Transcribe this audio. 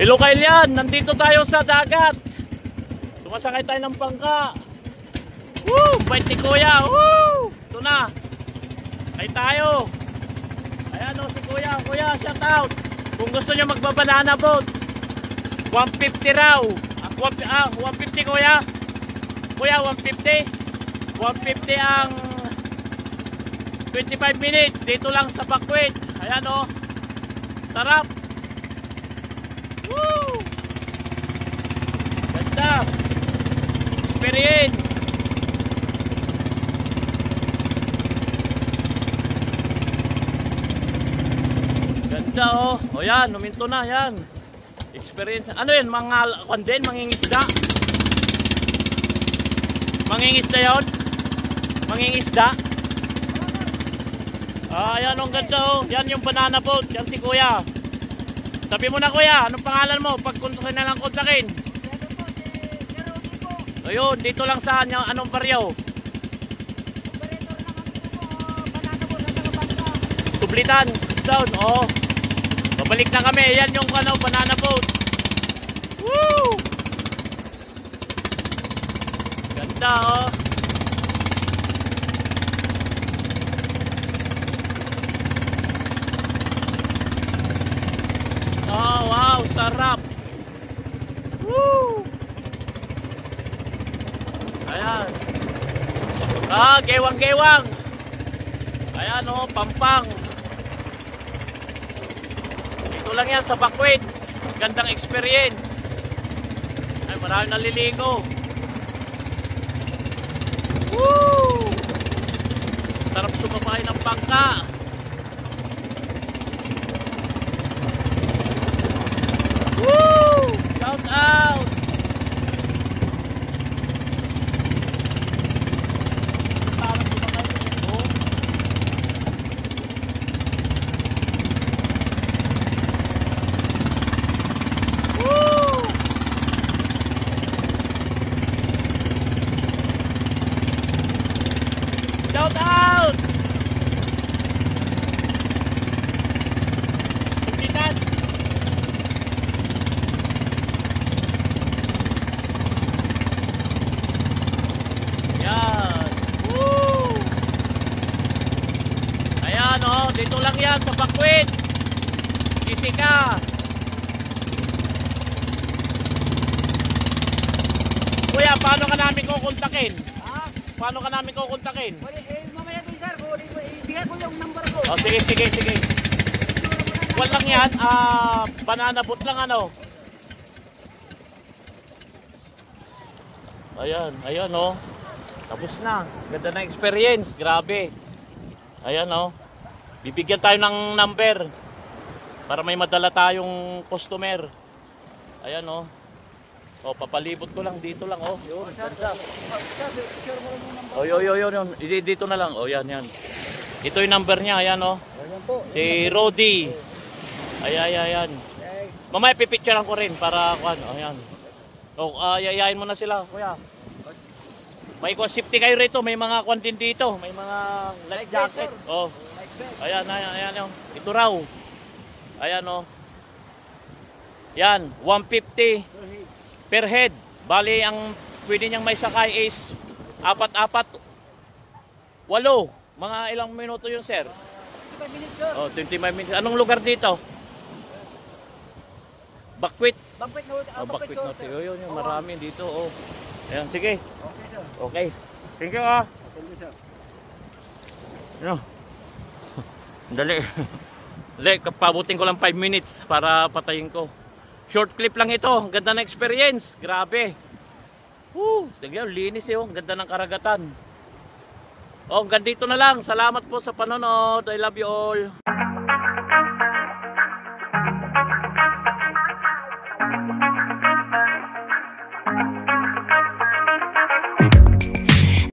Hello Kailian, nandito tayo sa dagat. Sumasakay tayo ng bangka. Woo! Bait ni Kuya. Woo! Ito na. Ay tayo. Ayan o si Kuya. Kuya, shout out. Kung gusto nyo magbabanana boat, 150 raw. 150 Kuya. Kuya, 150. 150 ang 25 minutes. Dito lang sa Bakwit. Ayan o. Sarap. Woo! Ganda. Experience. Ganda o. O yan, numinto na yan. Experience. Ano yan? Mga kondin, mangingisda. Mangingisda yun? Mangingisda. Ayan ang ganda o. Yan yung banana boat. Yan si Kuya. Sabi mo na Kuya, anong pangalan mo? Pagkuntukin na lang kontakin. Ayun, dito lang sa anong baryo? Tublitan, down, oh. Babalik na kami, yan yung banana boat. Woo! Ganda, oh. Oh, wow, sarap. Woo! Ayan. Gewang-gewang. Ayan oh, Pampang. Dito lang yan sa Bakwit. Gandang experience. Ay, maraming naliligo. Woo! Sarap sumakay ng bangka. Woo! Shout out! Shout out! Tublitan. Yan. Woo! Ayan oh, dito lang yan sa Bakwit. Easy ka. Kuya, paano ka namin kukontakin? Paano ka namin kukontakin? Mamaya doon sir, ibigay ko yung number ko. Oh, sige. Walang yan, banana boat lang ano. Ayan oh. Tapos na. Ganda na experience, grabe. Ayan oh. Bibigyan tayo ng number para may madala tayong customer. Ayan oh. Oh, papalibot ko lang dito lang oh. Yun, ganda. Oh, yun. Dito na lang. Oh, yan. Ito yung number niya, ayan oh. Ayan po. Si Rodi. Ayan. Mamaya pipicturean ko rin para kuan. Oh, ayan. Oh, yayain mo na sila, Kuya. May safety kayo rito, may mga kuan din dito, may mga life jacket. Oh. Ayan oh. Ito raw. Ayan oh. Yan, 150 per head. Bali, ang pwede niyang may sakay is 4, 8. Mga ilang minuto yun, sir? 25 minutes, sir. Oh, 25 minutes. Anong lugar dito? Bakwit. Bakwit na. Bakwit na. Yun, marami dito. Oh. Ayan, sige. Okay, sir. Okay. Thank you, ah. Thank you, sir. Ano? Dali. Pabutin ko lang 5 minutes para patayin ko. Short clip lang ito. Ganda na experience. Grabe. Woo! Tignan, linis yun. Ganda ng karagatan. Oh, hanggang dito na lang. Salamat po sa panonood. I love you all.